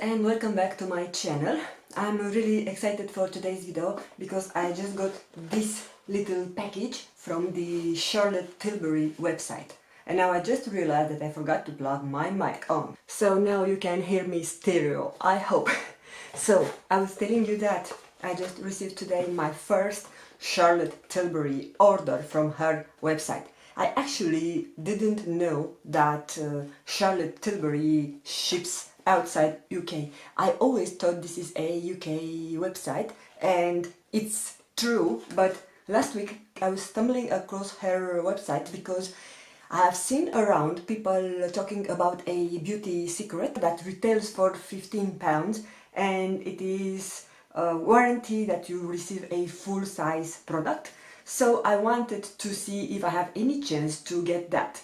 and welcome back to my channel. I'm really excited for today's video because I just got this little package from the Charlotte Tilbury website. And now I just realized that I forgot to plug my mic on. So now you can hear me stereo, I hope. So I was telling you that I just received today my first Charlotte Tilbury order from her website. I actually didn't know that Charlotte Tilbury ships outside UK. I always thought this is a UK website, and it's true, but last week I was stumbling across her website because I have seen around people talking about a beauty secret that retails for £15, and it is a warranty that you receive a full-size product. So I wanted to see if I have any chance to get that.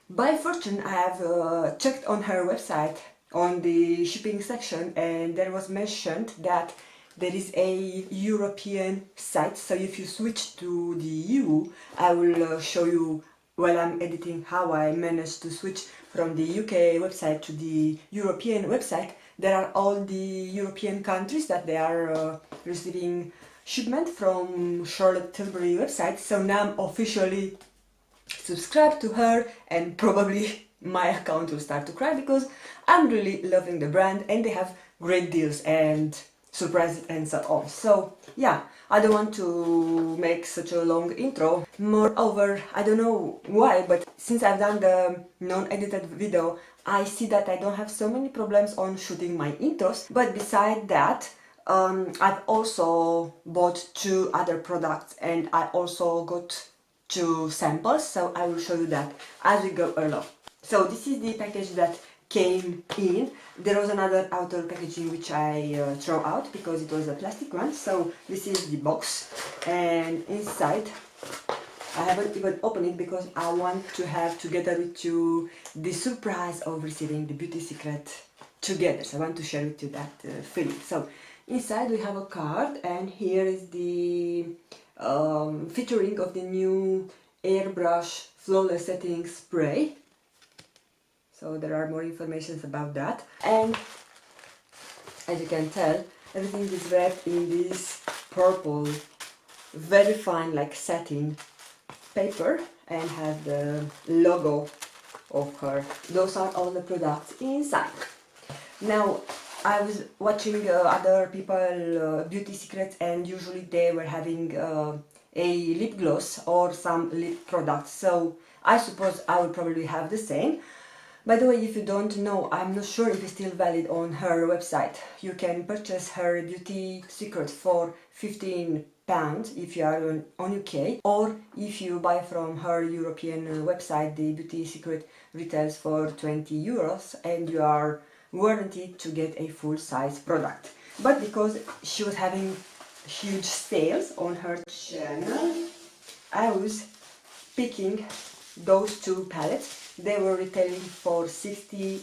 By fortune, I have checked on her website on the shipping section, and there was mentioned that there is a European site. So if you switch to the EU, I will show you while I'm editing how I managed to switch from the UK website to the European website. There are all the European countries that they are receiving shipment from Charlotte Tilbury website. So now I'm officially subscribed to her, and probably my account will start to cry because I'm really loving the brand and they have great deals and surprises and so on. So yeah, I don't want to make such a long intro. Moreover, I don't know why, but since I've done the non-edited video, I see that I don't have so many problems on shooting my intros. But beside that, I've also bought 2 other products, and I also got 2 samples, so I will show you that as we go along. So this is the package that came in. There was another outer packaging which I throw out because it was a plastic one. So this is the box, and inside I haven't even opened it because I want to have together with you the surprise of receiving the beauty secret together. So I want to share with you that feeling. So inside we have a card, and here is the featuring of the new airbrush flawless setting spray. So there are more information about that, and as you can tell, everything is wrapped in this purple, very fine like satin paper, and has the logo of her. Those are all the products inside. Now I was watching other people beauty secrets, and usually they were having a lip gloss or some lip products, so I suppose I will probably have the same. By the way, if you don't know, I'm not sure if it's still valid on her website. You can purchase her beauty secret for £15 if you are on UK, or if you buy from her European website, the beauty secret retails for €20, and you are warranted to get a full-size product. But because she was having huge sales on her channel, I was picking those 2 palettes. They were retailing for €60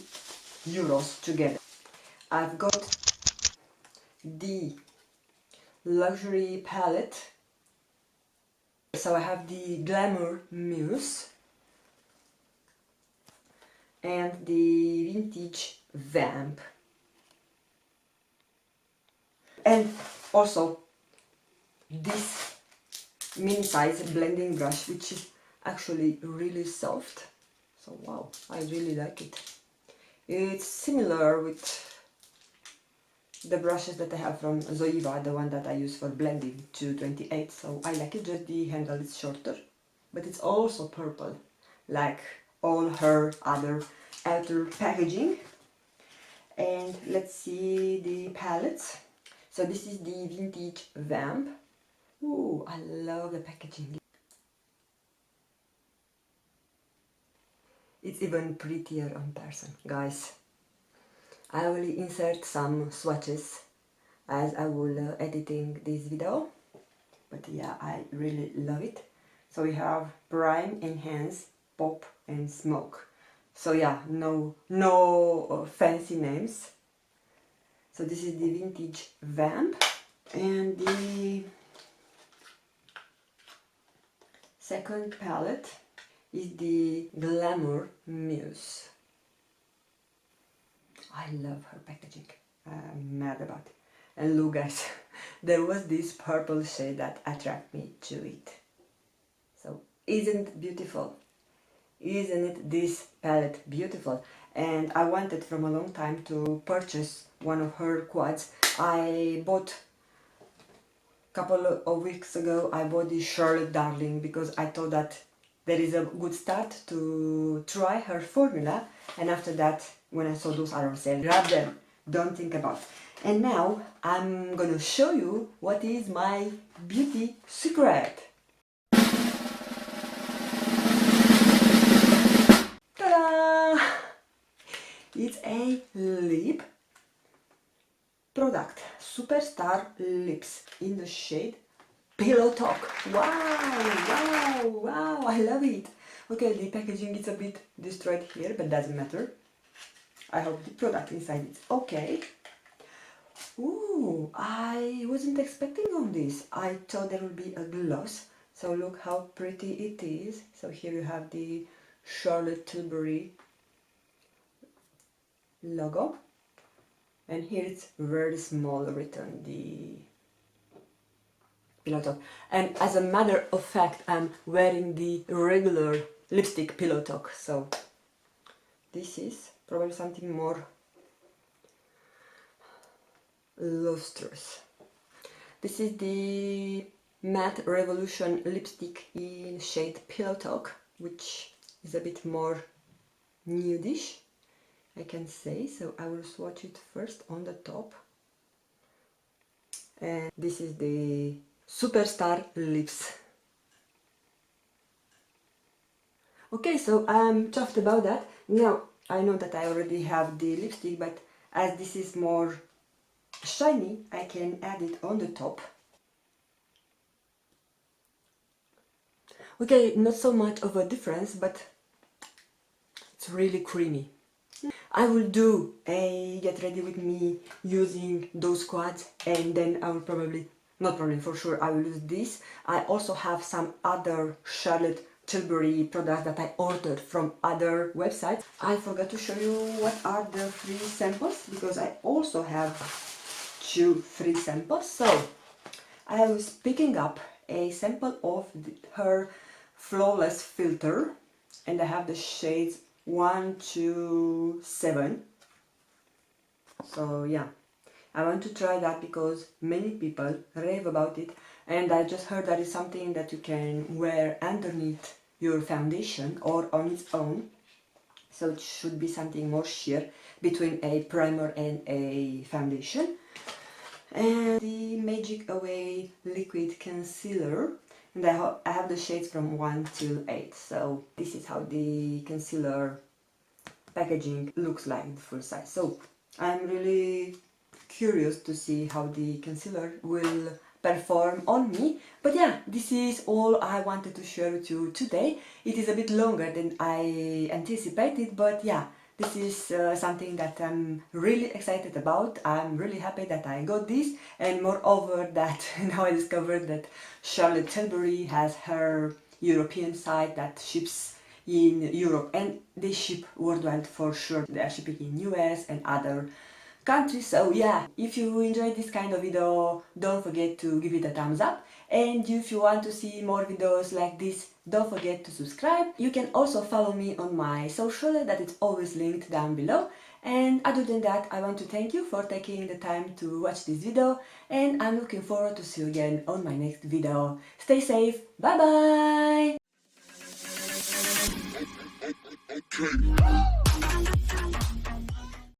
together. I've got the luxury palette. So I have the Glamour Mousse and the Vintage Vamp, and also this mini size blending brush, which is actually really soft. So wow, I really like it. It's similar with the brushes that I have from Zoeva, the one that I use for blending, 228. So I like it, just the handle is shorter, but it's also purple like all her other outer packaging. And let's see the palettes. So this is the Vintage Vamp. Ooh, I love the packaging. It's even prettier on person, guys. I will insert some swatches as I will editing this video, but yeah, I really love it. So we have Prime, Enhance, Pop and Smoke. So yeah, no fancy names. So this is the Vintage Vamp, and the second palette is the Glamour Mousse. I love her packaging. I'm mad about it. And look guys, there was this purple shade that attracted me to it. So isn't it beautiful? Isn't it this palette beautiful? And I wanted from a long time to purchase one of her quads. I bought couple of weeks ago, I bought this Charlotte Darling because I thought that there is a good start to try her formula, and after that, when I saw those are on sale, grab them, don't think about it. And now I'm gonna show you what is my beauty secret. Ta-da! It's a lip product, Superstar Lips in the shade Pillow Talk. Wow, I love it. Okay, the packaging is a bit destroyed here, but doesn't matter. I hope the product inside is okay. Ooh, I wasn't expecting on this. I thought there would be a gloss. So look how pretty it is. So here you have the Charlotte Tilbury logo. And here it's very small written, the Pillow Talk. And as a matter of fact, I'm wearing the regular lipstick Pillow Talk. So this is probably something more lustrous. This is the Matte Revolution lipstick in shade Pillow Talk, which is a bit more nudish, I can say. So I will swatch it first on the top. And this is the Superstar Lips. Okay, so I'm chuffed about that. Now, I know that I already have the lipstick, but as this is more shiny, I can add it on the top. Okay, not so much of a difference, but it's really creamy. I will do a get ready with me using those quads, and then I will probably, not probably, for sure, I will use this. I also have some other Charlotte Tilbury products that I ordered from other websites. I forgot to show you what are the free samples, because I also have 2 free samples. So I was picking up a sample of her Flawless Filter, and I have the shades 1 to 7. So yeah, I want to try that because many people rave about it, and I just heard that it's something that you can wear underneath your foundation or on its own. So it should be something more sheer between a primer and a foundation. And the Magic Away Liquid Concealer, and I have the shades from 1 till 8. So this is how the concealer packaging looks like in full size. So I'm really curious to see how the concealer will perform on me. But yeah, this is all I wanted to share with you today. It is a bit longer than I anticipated, but yeah, this is something that I'm really excited about. I'm really happy that I got this, and moreover that now I discovered that Charlotte Tilbury has her European site that ships in Europe, and they ship worldwide for sure. They are shipping in US and other countries. So yeah, if you enjoyed this kind of video, don't forget to give it a thumbs up, and if you want to see more videos like this, don't forget to subscribe. You can also follow me on my social, that is always linked down below. And other than that, I want to thank you for taking the time to watch this video, and I'm looking forward to see you again on my next video. Stay safe, bye bye!